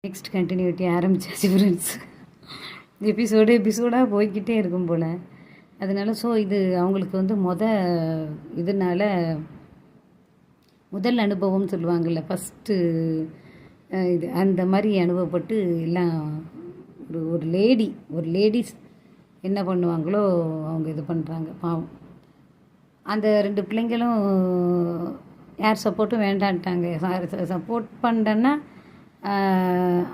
Next continuity ஆரம்பிச்சாச்சு friends. எபிசோடாக போய்கிட்டே இருக்கும் போல். அதனால இது அவங்களுக்கு வந்து இதனால் முதல் அனுபவம் சொல்லுவாங்கள்ல, ஃபஸ்ட்டு இது அந்த மாதிரி அனுபவப்பட்டு எல்லாம் ஒரு லேடிஸ் என்ன பண்ணுவாங்களோ அவங்க இது பண்ணுறாங்க. பாவம் அந்த 2 பிள்ளைங்களும் யார் சப்போர்ட்டும் வேண்டான்ட்டாங்க. சப்போர்ட் பண்ணுறேன்னா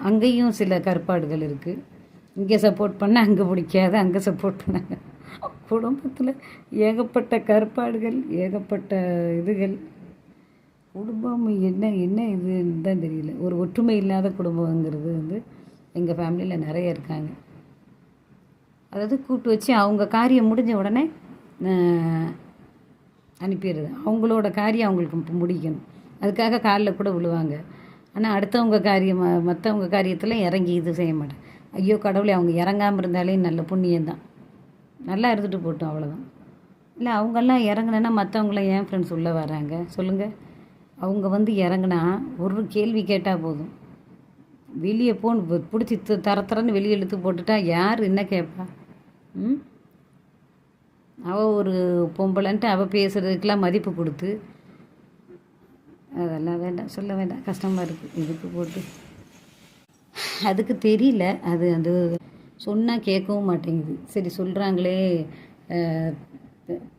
அங்கேயும் சில கற்பாடுகள் இருக்குது. இங்கே சப்போர்ட் பண்ண அங்கே பிடிக்காது, அங்கே சப்போர்ட் பண்ணாங்க. குடும்பத்தில் ஏகப்பட்ட கற்பாடுகள், ஏகப்பட்ட இதுகள். குடும்பம் என்ன இதுன்னு தான் தெரியல. ஒரு ஒற்றுமை இல்லாத குடும்பங்கிறது வந்து எங்கள் ஃபேமிலியில் நிறைய இருக்காங்க. அதாவது கூப்பிட்டு வச்சு அவங்க காரியம் முடிஞ்ச உடனே அனுப்பிடுறது. அவங்களோட காரியம் அவங்களுக்கு முடிக்கணும், அதுக்காக காலில் கூட விழுவாங்க. ஆனால் அடுத்தவங்க மற்றவங்க காரியத்தில் இறங்கி இது செய்ய மாட்டேன். ஐயோ கடவுளே, அவங்க இறங்காமல் இருந்தாலே நல்ல புண்ணியம்தான், நல்லா இருந்துட்டு போட்டோம், அவ்வளோதான். இல்லை அவங்கெல்லாம் இறங்குனா மற்றவங்களாம் ஏன் ஃப்ரெண்ட்ஸ் உள்ளே வராங்க சொல்லுங்கள்? அவங்க வந்து இறங்குனா ஒரு கேள்வி கேட்டால் போதும், வெளியே பிடிச்சி தரன்னு வெளியே இழுத்து போட்டுட்டா யார் என்ன கேட்பா? அவள் ஒரு பொம்பளைன்ட்டு அவள் பேசுகிறதுக்கெலாம் மதிப்பு கொடுத்து, அதெல்லாம் வேண்டாம், சொல்ல வேண்டாம், கஷ்டமாக இருக்குது. இதுக்கு போட்டு அதுக்கு தெரியல, அது சொன்னால் கேட்கவும் மாட்டேங்குது. சரி சொல்கிறாங்களே,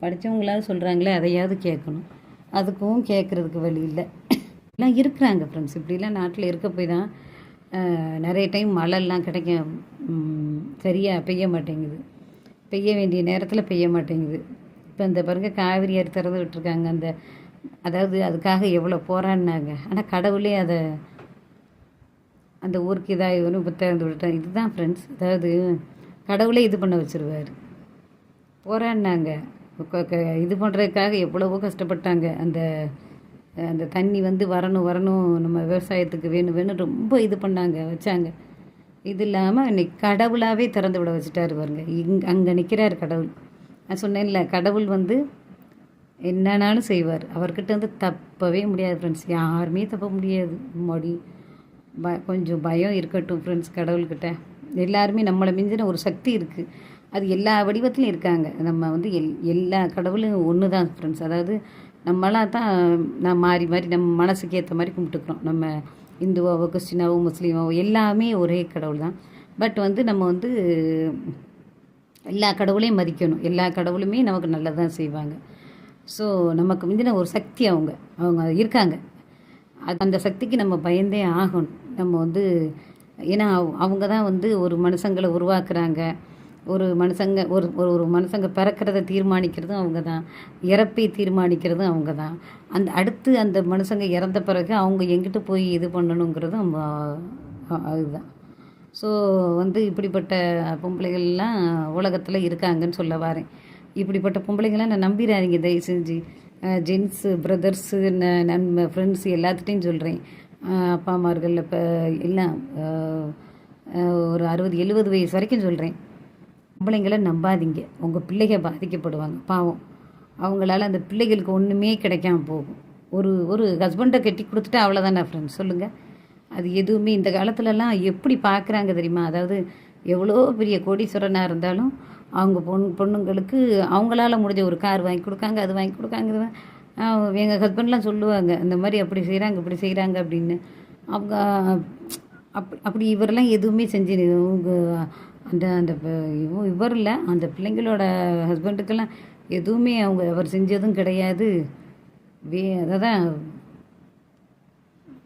படித்தவங்களாவது சொல்கிறாங்களே, அதையாவது கேட்கணும். அதுக்கும் கேட்குறதுக்கு வழி இல்லை. எல்லாம் இருக்கிறாங்க ஃப்ரெண்ட்ஸ். இப்படிலாம் நாட்டில் இருக்க போய் தான் நிறைய டைம் மழைலாம் கிடைக்கும், சரியாக பெய்ய மாட்டேங்குது. பெய்ய வேண்டிய நேரத்தில் பெய்ய மாட்டேங்குது. இப்போ இந்த பாருங்க, காவிரி ஆறு திறந்து விட்டுருக்காங்க. அதாவது அதுக்காக எவ்வளோ போராடினாங்க. ஆனால் கடவுளே அந்த ஊருக்கு இதாக இப்போ திறந்து விட்டுட்டாங்க. இதுதான் ஃப்ரெண்ட்ஸ், அதாவது கடவுளே இது பண்ண வச்சுருவார். போராடினாங்க, இது பண்ணுறதுக்காக எவ்வளவோ கஷ்டப்பட்டாங்க. அந்த தண்ணி வந்து வரணும், நம்ம விவசாயத்துக்கு வேணும் ரொம்ப இது பண்ணாங்க, வச்சாங்க. இது இல்லாமல் இன்னைக்கு கடவுளாகவே திறந்து விட வச்சுட்டாரு பாருங்க. அங்கே நிற்கிறார் கடவுள். நான் சொன்னேன்ல, கடவுள் வந்து என்னன்னாலும் செய்வார். அவர்கிட்ட வந்து தப்பவே முடியாது ஃப்ரெண்ட்ஸ், யாருமே தப்ப முடியாது. கொஞ்சம் பயம் இருக்கட்டும் ஃப்ரெண்ட்ஸ் கடவுள்கிட்ட. எல்லாருமே நம்மளை மிஞ்சின ஒரு சக்தி இருக்குது, அது எல்லா வடிவத்துலையும் இருக்காங்க. நம்ம வந்து எல்லா கடவுளும் ஒன்று தான் ஃப்ரெண்ட்ஸ். அதாவது நம்மளாம் தான் மாறி நம்ம மனசுக்கு ஏற்ற மாதிரி கும்பிட்டுக்கிறோம். நம்ம இந்துவாவோ கிறிஸ்டினாவோ முஸ்லீமாவோ எல்லாமே ஒரே கடவுள் தான். பட் வந்து நம்ம வந்து எல்லா கடவுளையும் மதிக்கணும். எல்லா கடவுளுமே நமக்கு நல்லதான் செய்வாங்க. ஸோ நமக்கு முந்தின ஒரு சக்தி அவங்க இருக்காங்க. அந்த சக்திக்கு நம்ம பயந்தே ஆகணும். நம்ம வந்து ஏன்னா அவங்க தான் வந்து ஒரு மனுஷங்களை உருவாக்குறாங்க. ஒரு மனுஷங்க பிறக்கிறத தீர்மானிக்கிறதும் அவங்க தான், இறப்பை தீர்மானிக்கிறதும் அவங்க தான். அடுத்து அந்த மனுஷங்க இறந்த பிறகு அவங்க எங்கிட்ட போய் இது பண்ணணுங்கிறதும் அதுதான். ஸோ வந்து இப்படிப்பட்ட பொம்பளைகள்லாம் உலகத்தில் இருக்காங்கன்னு சொல்ல வரேன். இப்படிப்பட்ட பொம்பளைங்கள்லாம் நான் நம்பிடாதீங்க தயவு செஞ்சு. ஜென்ஸு, பிரதர்ஸு, ஃப்ரெண்ட்ஸு எல்லாத்துட்டையும் சொல்கிறேன். அப்பா அம்மார்கள் இப்போ எல்லாம் ஒரு 60-70 வயசு வரைக்கும் சொல்கிறேன், பொம்பளைங்களை நம்பாதீங்க. உங்கள் பிள்ளைகள் பாதிக்கப்படுவாங்க பாவம். அவங்களால அந்த பிள்ளைகளுக்கு ஒன்றுமே கிடைக்காம போகும். ஒரு ஹஸ்பண்டை கட்டி கொடுத்துட்டா அவ்வளோதானே ஃப்ரெண்ட்ஸ் சொல்லுங்கள்? அது எதுவுமே இந்த காலத்துலலாம் எப்படி பார்க்குறாங்க தெரியுமா? அதாவது எவ்வளோ பெரிய கோடீஸ்வரனாக இருந்தாலும் அவங்க பொண்ணுங்களுக்கு அவங்களால முடிஞ்ச ஒரு கார் வாங்கி கொடுக்காங்க, அது வாங்கி கொடுக்காங்க. எங்கள் ஹஸ்பண்ட்லாம் சொல்லுவாங்க, இந்த மாதிரி அப்படி செய்கிறாங்க இப்படி செய்கிறாங்க அப்படின்னு. அவங்க அப்படி இவரெல்லாம் எதுவுமே செஞ்சு இவர் இல்லை, அந்த பிள்ளைங்களோட ஹஸ்பண்டுக்கெல்லாம் எதுவுமே அவர் செஞ்சதும் கிடையாது. அதை தான்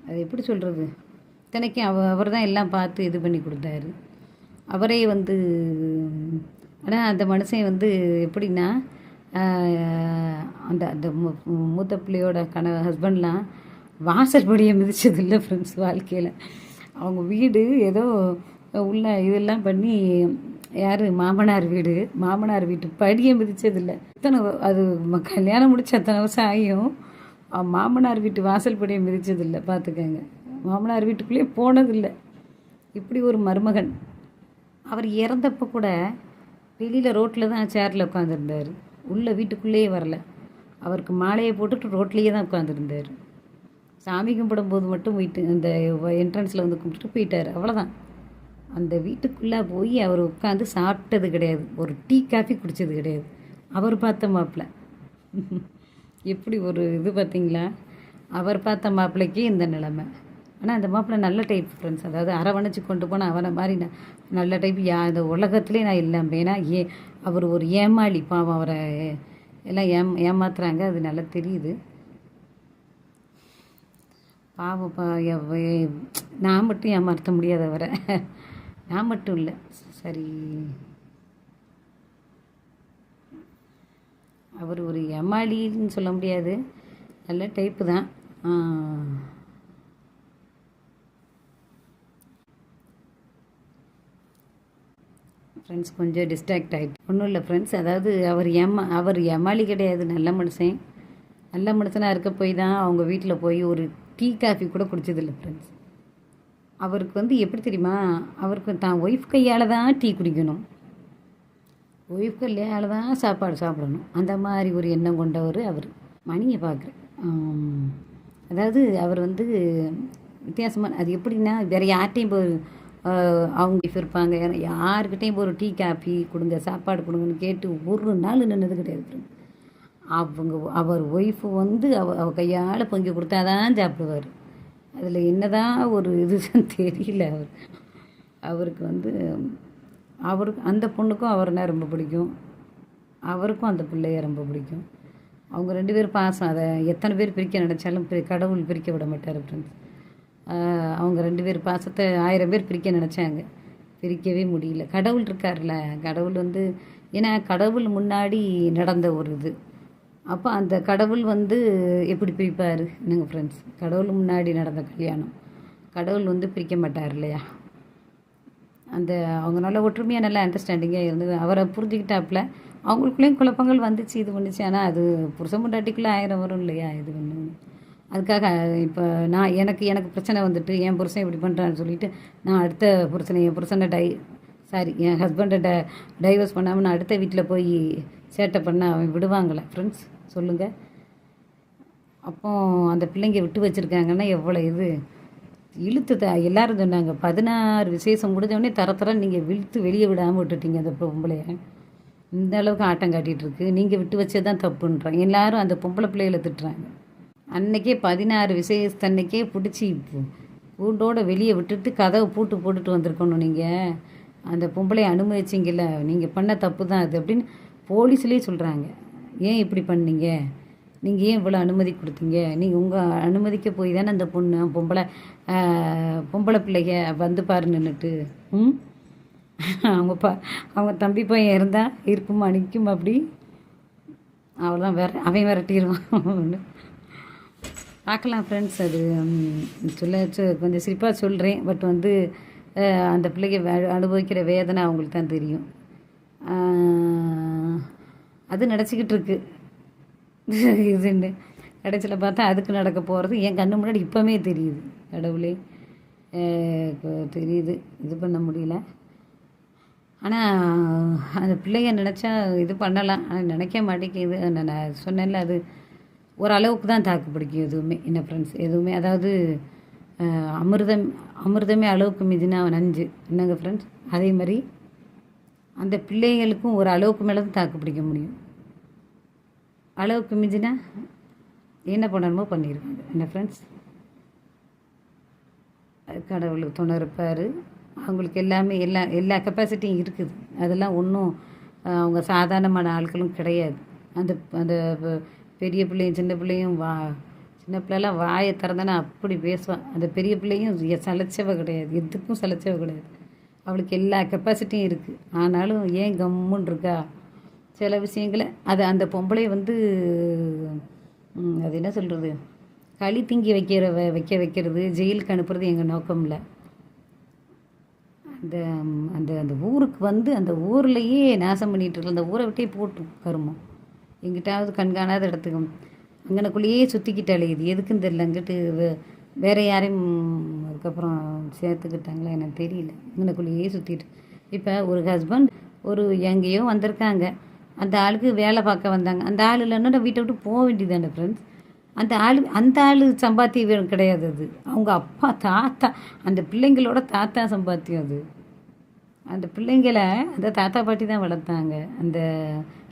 அது எப்படி சொல்கிறது, இத்தனைக்கும் அவர் தான் எல்லாம் பார்த்து இது பண்ணி கொடுத்தாரு. அவரே வந்து ஆனால் அந்த மனுஷன் வந்து எப்படின்னா, அந்த மூத்த பிள்ளையோட ஹஸ்பண்ட்லாம் வாசல் படியை மிதிச்சதில்லை ஃப்ரெண்ட்ஸ் வாழ்க்கையில். அவங்க வீடு ஏதோ உள்ள இதெல்லாம் பண்ணி, யார் மாமனார் வீட்டு படியை மிதிச்சதில்லை. அது கல்யாணம் முடிச்ச அத்தனை வருஷம் ஆகியும் மாமனார் வீட்டு வாசல் படியை மிதிச்சதில்லை பார்த்துக்கங்க. மாமனார் வீட்டுக்குள்ளேயே போனதில்லை. இப்படி ஒரு மருமகன். அவர் இறந்தப்போ கூட வெளியில் ரோட்டில் தான் சேரில் உட்காந்துருந்தார், உள்ள வீட்டுக்குள்ளேயே வரல. அவருக்கு மாலையை போட்டுட்டு ரோட்லேயே தான் உட்காந்துருந்தார். சாமி கும்பிடும்போது மட்டும் வீட்டு அந்த என்ட்ரன்ஸில் வந்து கும்பிட்டுட்டு போயிட்டார், அவ்வளோதான். அந்த வீட்டுக்குள்ளே போய் அவர் உட்காந்து சாப்பிட்டது கிடையாது, ஒரு டீ காஃபி குடித்தது கிடையாது. அவர் பார்த்த மாப்பிள்ளை எப்படி ஒரு இது பார்த்தீங்களா? அவர் பார்த்த மாப்பிள்ளைக்கு இந்த நிலைமை. ஆனால் அந்த மாப்பிள்ளை நல்ல டைப் ஃப்ரெண்ட்ஸ், அதாவது அரவணைச்சி கொண்டு போனால் அவனை மாதிரி நல்ல டைப் இந்த உலகத்துலேயே நான் இல்லாமல். ஏன்னா அவர் ஒரு ஏமாளி, பாவம். அவரை எல்லாம் ஏமாத்துறாங்க, அது நல்லா தெரியுது. பாவம் நான் மட்டும் ஏமாற்ற முடியாது அவரை, நான் மட்டும் இல்லை. சரி, அவர் ஒரு ஏமாளின்னு சொல்ல முடியாது, நல்ல டைப்பு தான். ஃப்ரெண்ட்ஸ் கொஞ்சம் டிஸ்ட்ராக்ட் ஆகிட்டு. ஒன்றும் இல்லை ஃப்ரெண்ட்ஸ், அதாவது அவர் ஏமாளி கிடையாது, நல்ல மனுஷன். நல்ல மனுஷனாக இருக்க போய் தான் அவங்க வீட்டில் போய் ஒரு டீ காஃபி கூட குடிச்சதில்லை ஃப்ரெண்ட்ஸ். அவருக்கு வந்து எப்படி தெரியுமா, அவருக்கு தான் ஒய்ஃப் கையால் தான் டீ குடிக்கணும், ஒய்ஃப் கையால் தான் சாப்பாடு சாப்பிடணும், அந்த மாதிரி ஒரு எண்ணம் கொண்டவர் அவர். மணியை பார்க்குறேன், அதாவது அவர் வந்து வித்தியாசமான, அது எப்படின்னா வேறு யார்கிட்டையும் போய் அவங்க இருப்பாங்க, யாருக்கிட்டையும் போய் ஒரு டீ காஃபி கொடுங்க, சாப்பாடு கொடுங்கன்னு கேட்டு ஒரு நாள் நின்னது கிடையாது. அவர் ஒய்ஃபு வந்து அவ கையால் பொங்கி கொடுத்தாதான் சாப்பிடுவார். அதில் என்னதான் ஒரு இது தெரியல. அவருக்கு வந்து அவருக்கு அந்த பொண்ணுக்கும் அவர்னா ரொம்ப பிடிக்கும், அவருக்கும் அந்த பிள்ளைய ரொம்ப பிடிக்கும். அவங்க 2 பேர் பாசம், அதை எத்தனை பேர் பிரிக்க நினச்சாலும் கடவுள் பிரிக்க விட மாட்டார் ஃப்ரெண்ட்ஸ். அவங்க 2 பேர் பாசத்தை 1000 பேர் பிரிக்க நினச்சாங்க, பிரிக்கவே முடியல. கடவுள் இருக்கார்ல, கடவுள் வந்து, ஏன்னா கடவுள் முன்னாடி நடந்த ஒரு இது, அப்போ அந்த கடவுள் வந்து எப்படி பிரிப்பார் என்னங்க ஃப்ரெண்ட்ஸ்? கடவுள் முன்னாடி நடந்த கல்யாணம், கடவுள் வந்து பிரிக்க மாட்டார் இல்லையா? அந்த அவங்க நல்ல ஒற்றுமையாக நல்லா அண்டர்ஸ்டாண்டிங்காக இருந்து அவரை புரிஞ்சுக்கிட்டாப்புல. அவங்களுக்குள்ளேயும் குழப்பங்கள் வந்துச்சு, இது பண்ணுச்சு. ஆனால் அது புருஷன் பொண்டாட்டிக்குள்ளே 1000 வரும் இல்லையா? இது பண்ணு. அதுக்காக இப்போ எனக்கு பிரச்சனை வந்துட்டு என் புருஷன் இப்படி பண்ணுறான்னு சொல்லிட்டு நான் அடுத்த புருஷனை என் புருஷனை என் ஹஸ்பண்டை டைவர்ஸ் பண்ணாமல் நான் அடுத்த வீட்டில் போய் சேட்டை பண்ண அவன் விடுவாங்களே ஃப்ரெண்ட்ஸ்? சொல்லுங்கள். அப்போ அந்த பிள்ளைங்க விட்டு வச்சுருக்காங்கன்னா எவ்வளோ இது இழுத்து எல்லோரும் சொன்னாங்க. 16 விசேஷம் முடிஞ்சவொடனே தரத்தரம் நீங்கள் இழுத்து வெளியே விடாமல் விட்டுட்டீங்க அந்த பொம்பளைய. இந்த அளவுக்கு ஆட்டம் காட்டிகிட்ருக்கு, நீங்கள் விட்டு வச்சது தான் தப்புன்றாங்க எல்லோரும். அந்த பொம்பளை பிள்ளைகளை திட்டுறாங்க. அன்றைக்கே 16 விசேஷத்தன்னைக்கே பிடிச்சி பூண்டோடு வெளியே விட்டுட்டு கதவை போட்டுட்டு வந்திருக்கணும். நீங்கள் அந்த பொம்பளையை அனுமதிச்சிங்கல்ல, நீங்கள் பண்ண தப்பு தான் அது அப்படின்னு போலீஸ்லேயே சொல்கிறாங்க. ஏன் இப்படி பண்ணீங்க, நீங்கள் ஏன் இவ்வளோ அனுமதி கொடுத்தீங்க, நீங்கள் உங்கள் அனுமதிக்க போய் தானே அந்த பொம்பளை பிள்ளைங்க வந்து பாரு நின்றுட்டு. அவங்க தம்பி பையன் இருந்தால் இருக்குமா நிற்கும் அப்படி, அவ்வளோதான், அவன் விரட்டிடுவான். பார்க்கலாம் ஃப்ரெண்ட்ஸ். அது கொஞ்சம் சிரிப்பாக சொல்கிறேன், பட் வந்து அந்த பிள்ளைங்க அனுபவிக்கிற வேதனை அவங்களுக்கு தான் தெரியும். அது நடச்சிக்கிட்டு இருக்கு இதுன்னு கடைசியில் பார்த்தா அதுக்கு நடக்க போகிறது என் கண்ணு முன்னாடி இப்போவே தெரியுது. கடவுளே, தெரியுது, இது பண்ண முடியல. ஆனால் அந்த பிள்ளைங்க நினச்சா இது பண்ணலாம், ஆனால் நினைக்க மாட்டேங்குது. நான் சொன்னேன்ல, அது ஓரளவுக்கு தான் தாக்கு பிடிக்கும் எதுவுமே. என்ன ஃப்ரெண்ட்ஸ், எதுவுமே, அதாவது அமிர்தமே அளவுக்கு மிதினா நஞ்சு, என்னங்க ஃப்ரெண்ட்ஸ்? அதே மாதிரி அந்த பிள்ளைகளுக்கும் ஒரு அளவுக்கு மேலே தான் தாக்கு பிடிக்க முடியும். அளவுக்கு மிஞ்சினா என்ன பண்ணணுமோ பண்ணியிருக்காங்க. என்ன ஃப்ரெண்ட்ஸ், கடவுளுக்கு துணை இருப்பார். அவங்களுக்கு எல்லாமே எல்லா கெப்பாசிட்டியும் இருக்குது. அதெல்லாம் ஒன்றும் அவங்க சாதாரணமான ஆட்களும் கிடையாது. அந்த பெரிய பிள்ளையும் சின்ன பிள்ளையும் சின்ன பிள்ளைலாம் வாயை திறந்தானே அப்படி பேசுவான். அந்த பெரிய பிள்ளையும் சலைச்சவ கிடையாது, எதுக்கும் சலைச்சவ கிடையாது. அவளுக்கு எல்லா கெப்பாசிட்டியும் இருக்குது. ஆனாலும் ஏன் கம்முன்னு இருக்கா சில விஷயங்களை. அந்த பொம்பளை வந்து அது என்ன சொல்கிறது, களி திங்கி வைக்கிறது, ஜெயிலுக்கு அனுப்புறது எங்கள் நோக்கம் இல்லை. அந்த ஊருக்கு வந்து அந்த ஊர்லேயே நாசம் பண்ணிகிட்டு இருக்க, அந்த ஊரை விட்டே போட்டு கருமம். எங்கிட்டாவது கண்காணாத இடத்துக்கு அங்கனக்குள்ளேயே சுற்றிக்கிட்டு அலையுது, எதுக்குன்னு தெரியல. அங்கிட்டு வேறு யாரையும் அதுக்கப்புறம் சேர்த்துக்கிட்டாங்களா எனக்கு தெரியல. அங்கனக்குள்ளேயே சுற்றிட்டு இப்போ ஒரு ஹஸ்பண்ட் எங்கேயோ வந்திருக்காங்க, அந்த ஆளுக்கு வேலை பார்க்க வந்தாங்க. அந்த ஆள் இல்லைன்னா வீட்டை விட்டு போக வேண்டியதானே ஃப்ரெண்ட்ஸ்? அந்த ஆள் சம்பாத்தியம் கிடையாது அது. அவங்க அப்பா தாத்தா அந்த பிள்ளைங்களோட தாத்தா சம்பாத்தியம் அது. அந்த பிள்ளைங்களை அந்த தாத்தா பாட்டி தான் வளர்த்தாங்க. அந்த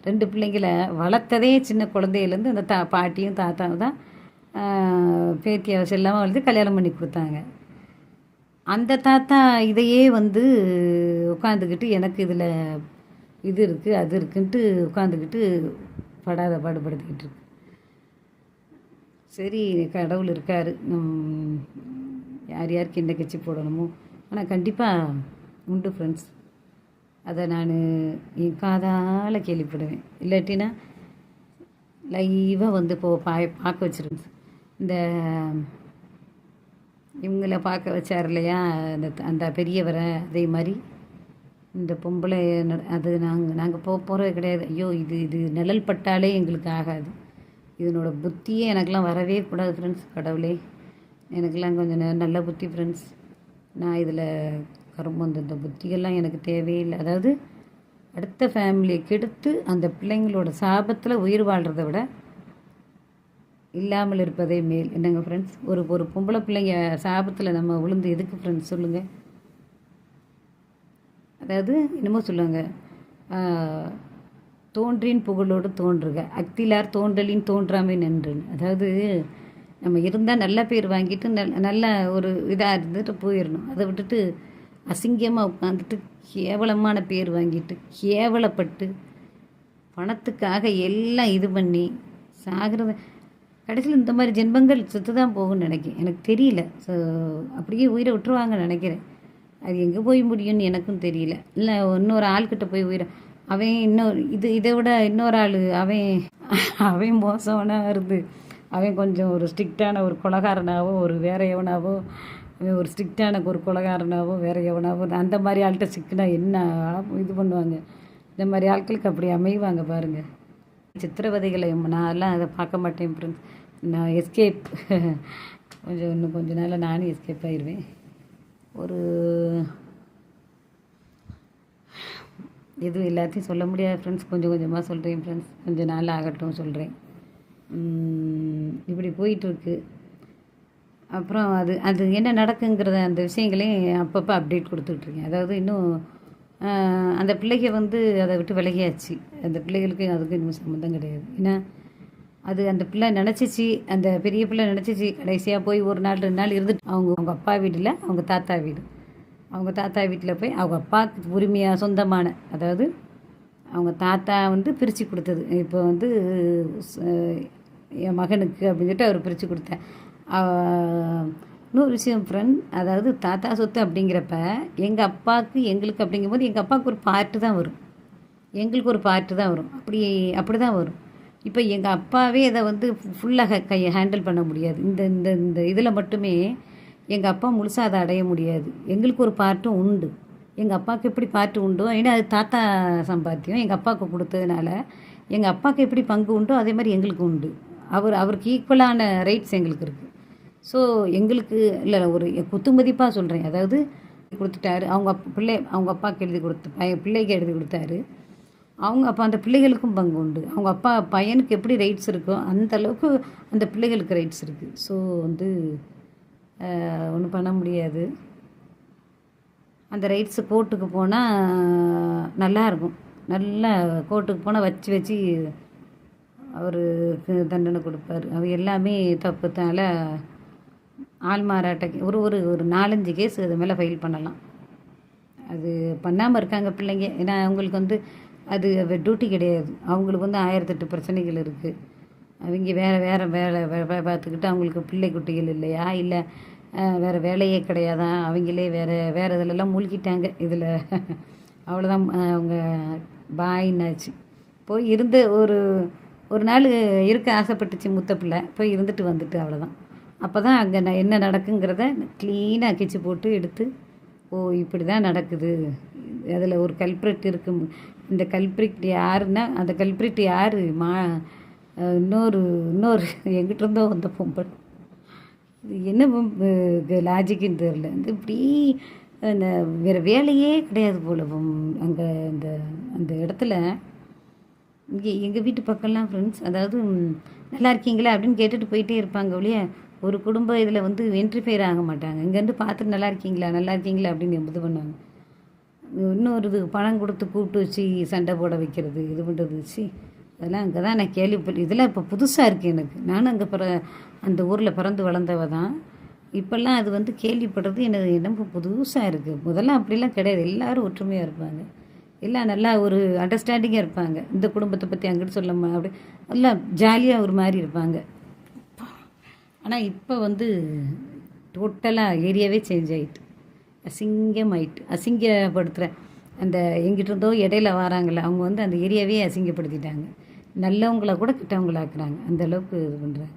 2 பிள்ளைங்களை வளர்த்ததே சின்ன குழந்தையிலேருந்து அந்த பாட்டியும் தாத்தாவும் தான் பேத்தியை செல்லாமல் வளர்த்து கல்யாணம் பண்ணி கொடுத்தாங்க. அந்த தாத்தா இதையே வந்து உட்காந்துக்கிட்டு எனக்கு இதில் இது இருக்குது அது இருக்குன்ட்டு உட்காந்துக்கிட்டு படாத பாடுபடுத்திக்கிட்டு இருக்கு. சரி, கடவுள் இருக்கார். யார் யாருக்கு என்ன கட்சி போடணுமோ ஆனால் கண்டிப்பாக உண்டு ஃப்ரெண்ட்ஸ். அதை நான் என் காதால் கேள்விப்படுவேன். இல்லாட்டினா லைவாக வந்து பார்க்க வச்சிருக்கேன். இந்த இவங்கள பார்க்க வச்சார் இல்லையா அந்த பெரியவரை, அதே மாதிரி இந்த பொம்பளை அது நாங்கள் போகிறது கிடையாது. ஐயோ இது நிழல் பட்டாலே எங்களுக்கு ஆகாது. இதனோட புத்தியே எனக்கெலாம் வரவே கூடாது ஃப்ரெண்ட்ஸ். கடவுளே, எனக்கெல்லாம் கொஞ்சம் நல்ல புத்தி ஃப்ரெண்ட்ஸ். நான் இதில் இந்த புத்திகள்லாம் எனக்கு தேவையில்லை. அதாவது அடுத்த ஃபேமிலியை கெடுத்து அந்த பிள்ளைங்களோட சாபத்தில் உயிர் வாழ்கிறத விட இல்லாமல் இருப்பதே மேல். என்னங்க ஃப்ரெண்ட்ஸ்? ஒரு பொம்பளை பிள்ளைங்க சாபத்தில் நம்ம விழுந்து எதுக்கு ஃப்ரெண்ட்ஸ் சொல்லுங்கள்? அதாவது என்னமோ சொல்லுவாங்க, தோன்றின் புகழோடு தோன்றுக, அக்திலார் தோன்றலின் தோன்றாமை நன்றுன்னு. அதாவது நம்ம இருந்தால் நல்ல பேர் வாங்கிட்டு நல்ல ஒரு இதாக இருந்துட்டு போயிடணும். அதை விட்டுட்டு அசிங்கமாக உட்காந்துட்டு கேவலமான பேர் வாங்கிட்டு கேவலப்பட்டு பணத்துக்காக எல்லாம் இது பண்ணி சாகிறது. கடைசியில் இந்த மாதிரி ஜென்மங்கள் செத்து தான் போகும்னு நினைக்கிறேன். எனக்கு தெரியல. ஸோ அப்படியே உயிரை விட்டுருவாங்கன்னு நினைக்கிறேன். அது எங்கே போய் முடியும்னு எனக்கும் தெரியல. இல்லை இன்னொரு ஆள்கிட்ட போய் அவன் இதை விட இன்னொரு ஆள் அவன் மோசமான இருந்து அவன் கொஞ்சம் ஒரு ஸ்ட்ரிக்டான ஒரு கொலகாரனாவோ ஒரு வேற எவனாவோ ஒரு ஸ்ட்ரிக்டான ஒரு கொலகாரனாவோ வேற எவனாவோ அந்த மாதிரி ஆள்கிட்ட சிக்கினா என்ன இது பண்ணுவாங்க. இந்த மாதிரி ஆட்களுக்கு அப்படி அமைவாங்க பாருங்கள். சித்திரவதைகளை நான்லாம் அதை பார்க்க மாட்டேன் ஃப்ரெண்ட்ஸ். நான் எஸ்கேப் இன்னும் கொஞ்சம் நாளில் நானும் எஸ்கேப் ஆயிடுவேன். எதுவும் எல்லாத்தையும் சொல்ல முடியாது ஃப்ரெண்ட்ஸ். கொஞ்சம் கொஞ்சமாக சொல்கிறேன் ஃப்ரெண்ட்ஸ். கொஞ்சம் நாள் ஆகட்டும் சொல்கிறேன். இப்படி போயிட்டுருக்கு. அப்புறம் அது என்ன நடக்குங்கிறத அந்த விஷயங்களையும் அப்பப்போ அப்டேட் கொடுத்துட்ருக்கேன். அதாவது இன்னும் அந்த பிள்ளைங்க வந்து அதை விட்டு விலகியாச்சு. அந்த பிள்ளைகளுக்கு அதுக்கு இன்னும் சம்மந்தம் கிடையாது. ஏன்னா அந்த பிள்ளை நினச்சிச்சு, அந்த பெரிய பிள்ளை நினச்சிச்சு கடைசியாக போய் ஒரு நாள் 2 நாள் இருந்துட்டு அவங்க அப்பா வீட்டில் அவங்க தாத்தா வீட்டில் போய் அவங்க அப்பாவுக்கு உரிமையாக சொந்தமான, அதாவது அவங்க தாத்தா வந்து பிரித்து கொடுத்தது. இப்போ வந்து என் மகனுக்கு அப்படின்னு சொல்லிட்டு அவர் பிரித்து கொடுத்தேன். இன்னொரு விஷயம் ஃப்ரெண்ட், அதாவது தாத்தா சொத்து அப்படிங்கிறப்ப எங்கள் அப்பாவுக்கு எங்களுக்கு அப்படிங்கும்போது எங்கள் அப்பாவுக்கு ஒரு பார்ட்டு தான் வரும், எங்களுக்கு ஒரு பார்ட்டு தான் வரும். அப்படி தான் வரும். இப்போ எங்கள் அப்பாவே அதை வந்து ஃபுல்லாக ஹேண்டில் பண்ண முடியாது. இந்த இந்த இந்த இதில் மட்டுமே எங்கள் அப்பா முழுசாக அதை அடைய முடியாது. எங்களுக்கு ஒரு பார்ட்டும் உண்டு. எங்கள் அப்பாவுக்கு எப்படி பார்ட்டு உண்டோ, ஏன்னா அது தாத்தா சம்பாத்தியம் எங்கள் அப்பாவுக்கு கொடுத்ததுனால எங்கள் அப்பாவுக்கு எப்படி பங்கு உண்டோ அதே மாதிரி எங்களுக்கு உண்டு. அவருக்கு ஈக்குவலான ரைட்ஸ் எங்களுக்கு இருக்குது. ஸோ எங்களுக்கு இல்லை, ஒரு குத்து மதிப்பாக சொல்கிறேன். அதாவது கொடுத்துட்டாரு அவங்க அப்பாவுக்கு எழுதி கொடுத்து பிள்ளைக்கு எழுதி கொடுத்தாரு. அப்போ அந்த பிள்ளைகளுக்கும் பங்கு உண்டு. அவங்க அப்பா பையனுக்கு எப்படி ரைட்ஸ் இருக்கோ அந்த அளவுக்கு அந்த பிள்ளைகளுக்கு ரைட்ஸ் இருக்குது. ஸோ வந்து ஒன்றும் பண்ண முடியாது. அந்த ரைட்ஸு கோர்ட்டுக்கு போனால் நல்லாயிருக்கும். நல்லா கோர்ட்டுக்கு போனால் வச்சு அவருக்கு தண்டனை கொடுப்பார். அவர் எல்லாமே தப்புத்தால் ஆள் மாறாட்ட ஒரு 4-5 கேஸ் அது மேலே ஃபைல் பண்ணலாம். அது பண்ணாமல் இருக்காங்க பிள்ளைங்க. ஏன்னா அவங்களுக்கு வந்து அது டியூட்டி கிடையாது. அவங்களுக்கு வந்து 1008 பிரச்சனைகள் இருக்குது. அவங்க வேறு வேலை பார்த்துக்கிட்டு அவங்களுக்கு பிள்ளை குட்டிகள் இல்லையா, இல்லை வேறு வேலையே கிடையாதான், அவங்களே வேறு இதிலெல்லாம் மூழ்கிட்டாங்க. இதில் அவ்வளோதான். அவங்க பாயின்னாச்சு. போய் இருந்து ஒரு நாள் இருக்க ஆசைப்பட்டுச்சு மூத்த பிள்ளை. போய் இருந்துட்டு வந்துட்டு அவ்வளோதான். அப்போ தான் அங்கே என்ன நடக்குங்கிறத க்ளீனாக கிச்சு போட்டு எடுத்து, இப்படி தான் நடக்குது, அதில் ஒரு கல்ப்ரிட் இருக்குது. இந்த கல்ப்ரிட் யாருன்னா அந்த கல்ப்ரிட் யார் இன்னொரு எங்கிட்ட இருந்தோ வந்த பொம்பல். இது என்ன லாஜிக்குன்னு தெரில. இப்படி அந்த வேறு வேலையே கிடையாது போல் அங்கே அந்த இடத்துல. இங்கே எங்கள் வீட்டு பக்கம்லாம் ஃப்ரெண்ட்ஸ், அதாவது நல்லா இருக்கீங்களா அப்படின்னு கேட்டுட்டு போயிட்டே இருப்பாங்க ஒழிய ஒரு குடும்பம் இதில் வந்து என்ட்ரிஃபையர் ஆக மாட்டாங்க. இங்கேருந்து பார்த்துட்டு நல்லா இருக்கீங்களா நல்லா இருக்கீங்களா அப்படின்னு இது பண்ணுவாங்க. இன்னொரு இது பணம் கொடுத்து கூப்பிட்டு வச்சு சண்டை போட வைக்கிறது இது பண்ணுறது சி அதெல்லாம் அங்கே தான் நான் கேள்விப்பட்டு இதெல்லாம் இப்போ புதுசாக இருக்குது எனக்கு. நானும் அங்கே அந்த ஊரில் பிறந்து வளர்ந்தவ தான். இப்போல்லாம் அது வந்து கேள்விப்படுறது எனக்கு என்னமோ புதுசாக இருக்குது. முதல்ல அப்படிலாம் கிடையாது. எல்லோரும் ஒற்றுமையாக இருப்பாங்க, எல்லாம் நல்லா ஒரு அண்டர்ஸ்டாண்டிங்காக இருப்பாங்க. இந்த குடும்பத்தை பற்றி அங்கிட்டு சொல்லாமல் அப்படி எல்லாம் ஜாலியாக ஒரு மாதிரி இருப்பாங்க. ஆனால் இப்போ வந்து டோட்டலாக ஏரியாவே சேஞ்ச் ஆகிட்டு அசிங்கமாயிட்டு அசிங்கப்படுத்துகிற அந்த எங்கிட்ட இருந்தோ இடையில வராங்களே அவங்க வந்து அந்த ஏரியாவே அசிங்கப்படுத்திட்டாங்க. நல்லவங்கள கூட கிட்டவங்களாக்குறாங்க, அந்தளவுக்கு இது பண்ணுறாங்க.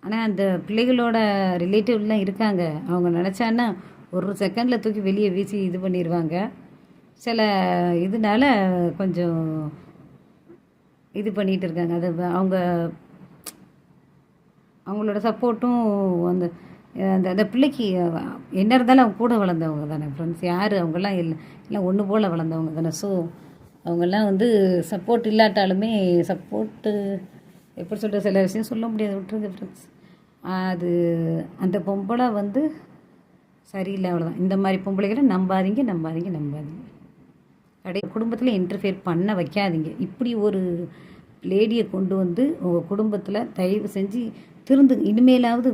ஆனால் அந்த பிள்ளைகளோட ரிலேட்டிவ்லாம் இருக்காங்க, அவங்க நினச்சான்னா ஒரு செகண்டில் தூக்கி வெளியே வீசி இது பண்ணிடுவாங்க. சில இதனால கொஞ்சம் இது பண்ணிகிட்டு இருக்காங்க. அது அவங்க அவங்களோட சப்போர்ட்டும் அந்த அந்த அந்த பிள்ளைக்கு என்ன இருந்தாலும் அவங்க கூட வளர்ந்தவங்க தானே ஃப்ரெண்ட்ஸ். யார் அவங்கெல்லாம் எல்லாம் ஒன்று போல் வளர்ந்தவங்க தானே. ஸோ அவங்கெல்லாம் வந்து சப்போர்ட் இல்லாட்டாலுமே சப்போர்ட்டு எப்படி சொல்கிற சில விஷயம் சொல்ல முடியாது, விட்டுருங்க ஃப்ரெண்ட்ஸ். அது அந்த பொம்பளை வந்து சரியில்லை, அவ்வளோதான். இந்த மாதிரி பொம்பளைகளை நம்பாதீங்க நம்பாதீங்க நம்பாதீங்க. குடும்பத்தில் இன்டர்ஃபியர் பண்ண வைக்காதீங்க. இப்படி ஒரு லேடியை கொண்டு வந்து உங்கள் குடும்பத்தில் தயவு செஞ்சு திருந்து இனிமேலாவது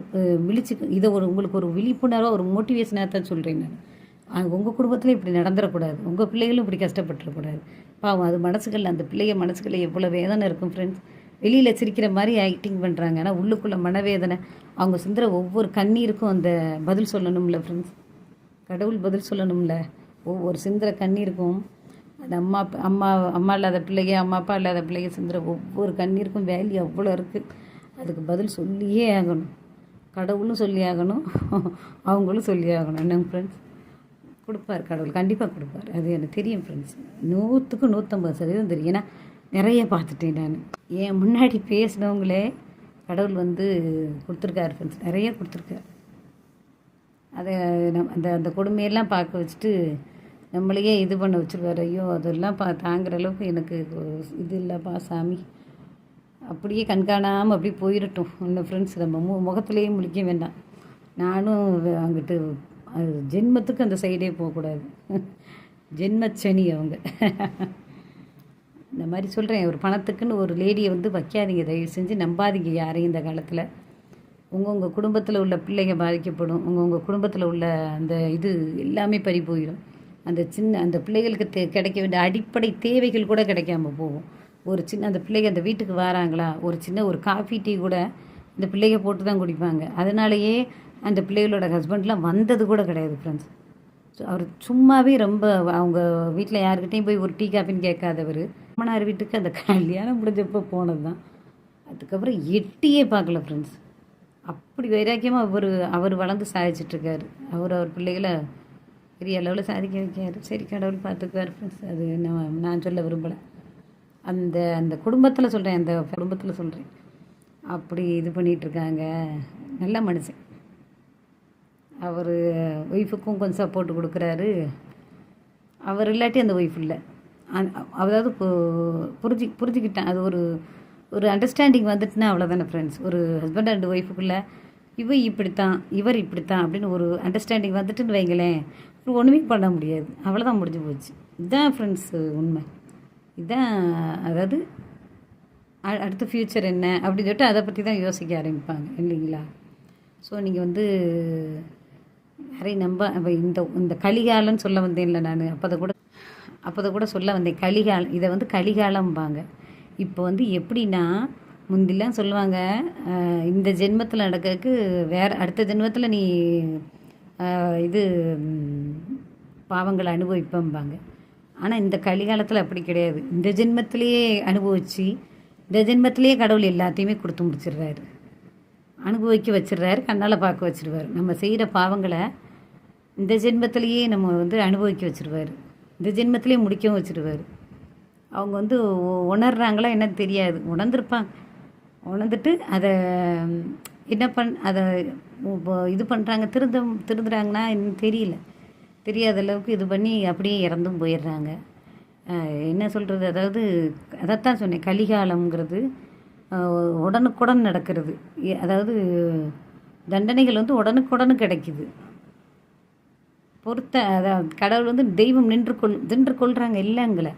விழிச்சு இதை உங்களுக்கு ஒரு விழிப்புணர்வாக ஒரு மோட்டிவேஷனாக தான் சொல்கிறேன் நான். உங்கள் குடும்பத்தில் இப்படி நடந்துடக்கூடாது, உங்கள் பிள்ளைகளும் இப்படி கஷ்டப்பட்டுறக்கூடாது. பாவம் அது மனசுகளில் அந்த பிள்ளைய மனசுகளில் எவ்வளோ வேதனை இருக்கும் ஃப்ரெண்ட்ஸ். வெளியில் சிரிக்கிற மாதிரி ஆக்டிங் பண்ணுறாங்க, ஆனால் உள்ளுக்குள்ளே மனவேதனை. அவங்க சிந்துற ஒவ்வொரு கண்ணீருக்கும் அந்த பதில் சொல்லணும்ல ஃப்ரெண்ட்ஸ். கடவுள் பதில் சொல்லணும்ல. ஒவ்வொரு சிந்துற கண்ணீருக்கும் அந்த அம்மா அம்மா அம்மா இல்லாத பிள்ளைங்க அம்மா அப்பா இல்லாத பிள்ளைங்க சிந்துற ஒவ்வொரு கண்ணீருக்கும் வேல்யூ அவ்வளோ இருக்குது. அதுக்கு பதில் சொல்லியே ஆகணும். கடவுளும் சொல்லி ஆகணும், அவங்களும் சொல்லி ஆகணும். என்னங்க ஃப்ரெண்ட்ஸ், கொடுப்பார் கடவுள், கண்டிப்பாக கொடுப்பார். அது எனக்கு தெரியும் ஃப்ரெண்ட்ஸ். 100க்கு 150% தெரியும். ஏன்னா நிறைய பார்த்துட்டேன் நான். என் முன்னாடி பேசினவங்களே கடவுள் வந்து கொடுத்துருக்காரு ஃப்ரெண்ட்ஸ், நிறைய கொடுத்துருக்காரு. அதை அந்த அந்த கொடுமையெல்லாம் பார்க்க வச்சுட்டு நம்மளையே இது பண்ண வச்சுருவார். ஐயோ அதெல்லாம் தாங்குற அளவுக்கு எனக்கு இது இல்லைப்பா சாமி. அப்படியே கண்காணாமல் அப்படியே போயிடட்டும் இன்னும் ஃப்ரெண்ட்ஸ். நம்ம முகத்துலேயே முழிக்க வேண்டாம். நானும் அங்கிட்டு ஜென்மத்துக்கு அந்த சைடே போகக்கூடாது. ஜென்மச்சனி அவங்க. இந்த மாதிரி சொல்கிறேன். ஒரு பணத்துக்குன்னு ஒரு லேடியை வந்து வைக்காதீங்க, தயவு செஞ்சு நம்பாதீங்க யாரையும் இந்த காலத்தில். உங்கள் குடும்பத்தில் உள்ள பிள்ளைங்க பாதிக்கப்படும். உங்கள் குடும்பத்தில் உள்ள அந்த இது எல்லாமே பறி போயிடும். அந்த பிள்ளைகளுக்கு கிடைக்க வேண்டிய அடிப்படை தேவைகள் கூட கிடைக்காம போகும். ஒரு சின்ன அந்த பிள்ளைங்க அந்த வீட்டுக்கு வராங்களா, ஒரு சின்ன ஒரு காஃபி டீ கூட இந்த பிள்ளைங்க போட்டு தான் குடிப்பாங்க. அதனாலேயே அந்த பிள்ளைகளோட ஹஸ்பண்ட்லாம் வந்தது கூட கிடையாது ஃப்ரெண்ட்ஸ். ஸோ அவர் சும்மாவே ரொம்ப அவங்க வீட்டில் யாருக்கிட்டையும் போய் ஒரு டீ காஃபின்னு கேட்காதவர். அம்மனார் வீட்டுக்கு அந்த கல்யாணம் முடிஞ்சப்போ போனது தான். அதுக்கப்புறம் எட்டியே பார்க்கல ஃப்ரெண்ட்ஸ். அப்படி வைராக்கியமாக அவர் வளர்ந்து சாதிச்சிட்ருக்காரு. அவர் பிள்ளைகளை பெரிய அளவில் சாதிக்க வைக்காரு. சரி, கடவுள் பார்த்துக்குவார் ஃப்ரெண்ட்ஸ். அது நான் சொல்ல விரும்பலை. அந்த குடும்பத்தில் சொல்கிறேன், அந்த குடும்பத்தில் சொல்கிறேன். அப்படி இது பண்ணிகிட்ருக்காங்க. நல்ல மனுஷன். அவர் ஒய்ஃபுக்கும் கொஞ்சம் சப்போர்ட் கொடுக்குறாரு. அவர் இல்லாட்டி அந்த ஒய்ஃப் இல்லை. அதாவது புரிஞ்சுக்கிட்டேன். அது ஒரு அண்டர்ஸ்டாண்டிங் வந்துட்டுனா அவ்வளோதானே ஃப்ரெண்ட்ஸ். ஒரு ஹஸ்பண்ட் அண்ட் ஒய்ஃபுக்குள்ளே இப்படித்தான் இவர் இப்படித்தான் அப்படின்னு ஒரு அண்டர்ஸ்டாண்டிங் வந்துட்டுன்னு வைங்களேன், ஒன்றுமே பண்ண முடியாது. அவ்வளோதான், முடிஞ்சு போச்சு. இதுதான் ஃப்ரெண்ட்ஸ் உண்மை. இதுதான். அதாவது அடுத்த ஃப்யூச்சர் என்ன அப்படின்னு சொல்லிட்டு அதை பற்றி தான் யோசிக்க ஆரம்பிப்பாங்க இல்லைங்களா. ஸோ நீங்கள் வந்து நிறைய இந்த கலிகாலம்னு சொல்ல வந்தேன்ல நான். அப்போதை கூட சொல்ல வந்தேன் கலிகாலம். இதை வந்து கலிகாலம்பாங்க. இப்போ வந்து எப்படின்னா, முந்திலாம் சொல்லுவாங்க இந்த ஜென்மத்தில் நடக்கிறதுக்கு வேறு அடுத்த ஜென்மத்தில் நீ இது பாவங்களை அனுபவிப்பம்பாங்க. ஆனால் இந்த கலிகாலத்தில் அப்படி கிடையாது. இந்த ஜென்மத்திலேயே அனுபவித்து இந்த ஜென்மத்திலேயே கடவுள் எல்லாத்தையுமே கொடுத்து முடிச்சிடுறாரு, அனுபவிக்க வச்சிடுறாரு, கண்ணால் பார்க்க வச்சிருவார். நம்ம செய்கிற பாவங்களை இந்த ஜென்மத்திலேயே நம்ம வந்து அனுபவிக்க வச்சிருவார், இந்த ஜென்மத்திலேயே முடிக்கவும் வச்சிருவார். அவங்க வந்து உணர்றாங்களா என்ன தெரியாது, உணர்ந்துருப்பாங்க. உணர்ந்துட்டு அதை அதை இது பண்ணுறாங்க, திருந்துறாங்கன்னா இன்னும் தெரியாத அளவுக்கு இது பண்ணி அப்படியே இறந்தும் போயிடுறாங்க. என்ன சொல்கிறது, அதாவது அதைத்தான் சொன்னேன், கலிகாலம்ங்கிறது உடனுக்குடன் நடக்கிறது. அதாவது தண்டனைகள் வந்து உடனுக்குடன் கிடைக்குது. அதாவது கடவுள் வந்து தெய்வம் நின்று கொள்கிறாங்க இல்லைங்கள,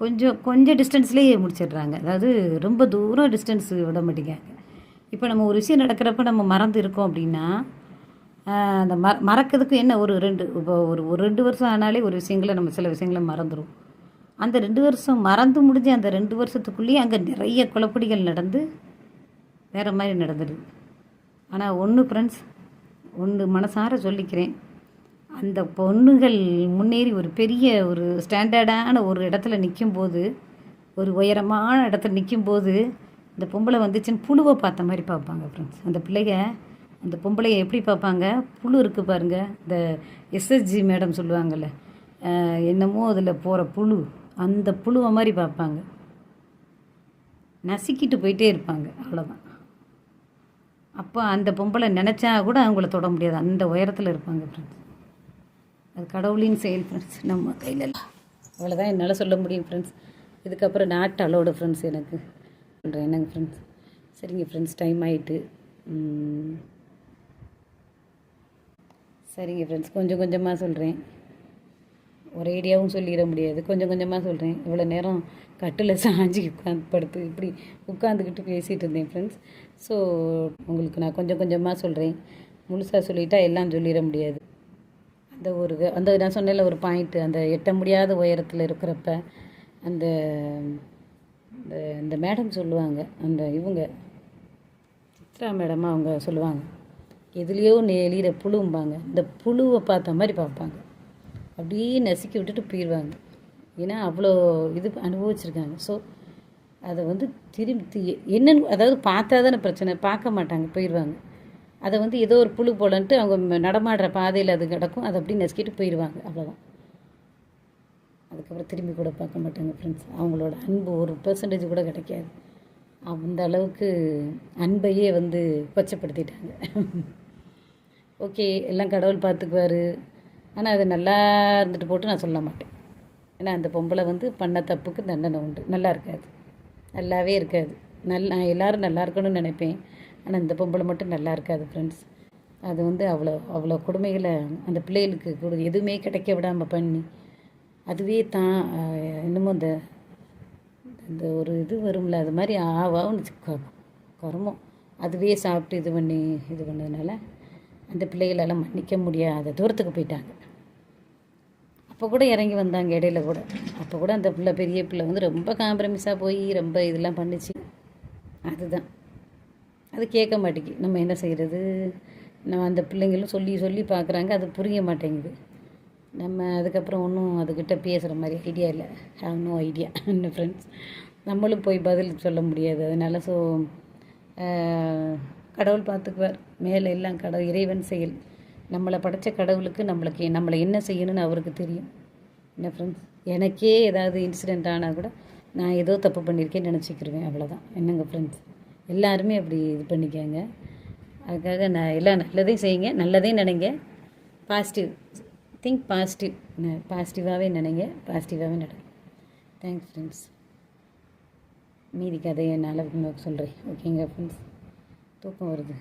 கொஞ்சம் கொஞ்சம் டிஸ்டன்ஸ்லேயே முடிச்சிடுறாங்க. அதாவது ரொம்ப தூரம் டிஸ்டன்ஸ் விட மாட்டேங்காங்க. இப்போ நம்ம ஒரு விஷயம் நடக்கிறப்ப நம்ம மறந்து இருக்கோம் அப்படின்னா, அந்த மறக்கிறதுக்கு என்ன இப்போ ஒரு 2 வருஷம் ஆனாலே ஒரு விஷயங்களை நம்ம சில விஷயங்களை மறந்துடும். அந்த 2 வருஷம் மறந்து முடிஞ்ச அந்த 2 வருஷத்துக்குள்ளேயே அங்கே நிறைய குழப்படிகள் நடந்து வேறு மாதிரி நடந்துடுது. ஆனால் ஒன்று ஃப்ரெண்ட்ஸ், ஒன்று மனசார சொல்லிக்கிறேன், அந்த பொண்ணுகள் முன்னேறி ஒரு பெரிய ஒரு ஸ்டாண்டர்டான ஒரு இடத்துல நிற்கும்போது, ஒரு உயரமான இடத்துல நிற்கும்போது, இந்த பொம்பளை வந்துச்சுன்னு புழுவை பார்த்த மாதிரி பார்ப்பாங்க ஃப்ரெண்ட்ஸ். அந்த பொம்பளையை எப்படி பார்ப்பாங்க, புழு இருக்குது பாருங்கள், இந்த எஸ்எஸ்ஜி மேடம் சொல்லுவாங்கள்ல, என்னமோ அதில் போகிற புழு, அந்த புழுவை மாதிரி பார்ப்பாங்க. நசுக்கிட்டு போயிட்டே இருப்பாங்க, அவ்வளோதான். அப்போ அந்த பொம்பளை நினச்சா கூட அவங்கள தொட முடியாது, அந்த உயரத்தில் இருப்பாங்க ஃப்ரெண்ட்ஸ். அது கடவுளின் செயல் ஃப்ரெண்ட்ஸ், நம்ம கையில். அவ்வளோதான் என்னால் சொல்ல முடியும் ஃப்ரெண்ட்ஸ். இதுக்கப்புறம் நாட் அலோடு ஃப்ரெண்ட்ஸ் எனக்கு சொல்கிறேன். என்னங்க ஃப்ரெண்ட்ஸ்? சரிங்க ஃப்ரெண்ட்ஸ், டைம் ஆகிட்டு. சரிங்க ஃப்ரெண்ட்ஸ், கொஞ்சம் கொஞ்சமாக சொல்கிறேன், ஒரு ஐடியாவும் சொல்லிட முடியாது, கொஞ்சம் கொஞ்சமாக சொல்கிறேன். இவ்வளோ நேரம் கட்டில் சாஞ்சி இப்படி உட்காந்துக்கிட்டு பேசிகிட்டு இருந்தேன் ஃப்ரெண்ட்ஸ். ஸோ உங்களுக்கு நான் கொஞ்சம் கொஞ்சமாக சொல்கிறேன், முழுசாக சொல்லிட்டா எல்லாம் சொல்லிட முடியாது. அந்த நான் சொன்னேன்ல ஒரு பாயிண்ட்டு, அந்த எட்ட முடியாத உயரத்தில் இருக்கிறப்ப இந்த மேடம் சொல்லுவாங்க, இவங்க சித்ரா மேடமாக அவங்க சொல்லுவாங்க, எதுலேயோ நெளிகிற புழும்பாங்க, இந்த புழுவை பார்த்த மாதிரி பார்ப்பாங்க, அப்படியே நசுக்கி விட்டுட்டு போயிடுவாங்க. ஏன்னா அவ்வளோ இது அனுபவிச்சிருக்காங்க. ஸோ அதை வந்து திரும்பி என்னென்னு, அதாவது பார்த்தா தானே பிரச்சனை, பார்க்க மாட்டாங்க, போயிடுவாங்க. அதை வந்து ஏதோ ஒரு புழு போலன்ட்டு அவங்க நடமாடுற பாதையில் அது கிடக்கும், அதை அப்படியே நசுக்கிட்டு போயிடுவாங்க, அவ்வளோதான். அதுக்கப்புறம் திரும்பி கூட பார்க்க மாட்டாங்க ஃப்ரெண்ட்ஸ். அவங்களோட அன்பு 1% கூட கிடைக்காது. அந்த அளவுக்கு அன்பையே வந்து கொச்சப்படுத்திட்டாங்க. ஓகே, எல்லாம் கடவுள் பார்த்துக்குவார். ஆனால் அது நல்லா இருந்துட்டு போட்டு நான் சொல்ல மாட்டேன். ஏன்னா அந்த பொம்பளை வந்து பண்ண தப்புக்கு தண்டனை உண்டு. நல்லா இருக்காது, நல்லாவே இருக்காது. நான் எல்லோரும் நல்லா இருக்கணும்னு நினைப்பேன், ஆனால் இந்த பொம்பளை மட்டும் நல்லா இருக்காது ஃப்ரெண்ட்ஸ். அது வந்து அவ்வளோ கொடுமைகளை அந்த பிள்ளைகளுக்கு எதுவுமே கிடைக்க விடாமல் பண்ணி, அதுவே தான் என்னமோ இந்த ஒரு இது வரும்ல, அது மாதிரி ஆவான்னு கருமம் அதுவே சாப்பிட்டு இது பண்ணதுனால அந்த பிள்ளைகளெல்லாம் மன்னிக்க முடியாத தூரத்துக்கு போயிட்டாங்க. அப்போ கூட இறங்கி வந்தாங்க இடையில கூட. அப்போ கூட அந்த பெரிய பிள்ளை வந்து ரொம்ப காம்ப்ரமைஸாக போய் ரொம்ப இதெல்லாம் பண்ணிச்சு. அதுதான், அது கேட்க மாட்டேங்கி. நம்ம என்ன செய்கிறது? நம்ம அந்த பிள்ளைங்களும் சொல்லி சொல்லி பார்க்குறாங்க, அது புரிய மாட்டேங்குது. நம்ம அதுக்கப்புறம் ஒன்றும் அதுக்கிட்ட பேசுகிற மாதிரி ஐடியா இல்லை. ஹாவ் நோ ஐடியா இன்னும் ஃப்ரெண்ட்ஸ். நம்மளும் போய் பதில் சொல்ல முடியாது. அதனால் கடவுள் பார்த்துக்குவார். மேலே எல்லாம் இறைவன் செயல். நம்மளை படைத்த கடவுளுக்கு நம்மளை என்ன செய்யணும்னு அவருக்கு தெரியும். என்ன ஃப்ரெண்ட்ஸ், எனக்கே ஏதாவது இன்சிடெண்ட் ஆனால் கூட நான் ஏதோ தப்பு பண்ணியிருக்கேன்னு நினச்சிக்கிருவேன், அவ்வளோதான். என்னங்க ஃப்ரெண்ட்ஸ், எல்லாருமே அப்படி இது பண்ணிக்கங்க. அதுக்காக நான் எல்லாம் நல்லதையும் செய்யுங்க, நல்லதையும் நினைங்க. பாசிட்டிவ் திங்க், பாசிட்டிவாகவே நினைங்க, பாசிட்டிவாகவே நடங்க. Thanks friends. மீதி கதையை என்னால் சொல்கிறேன். ஓகேங்க ஃப்ரெண்ட்ஸ், தூக்கம் வருது.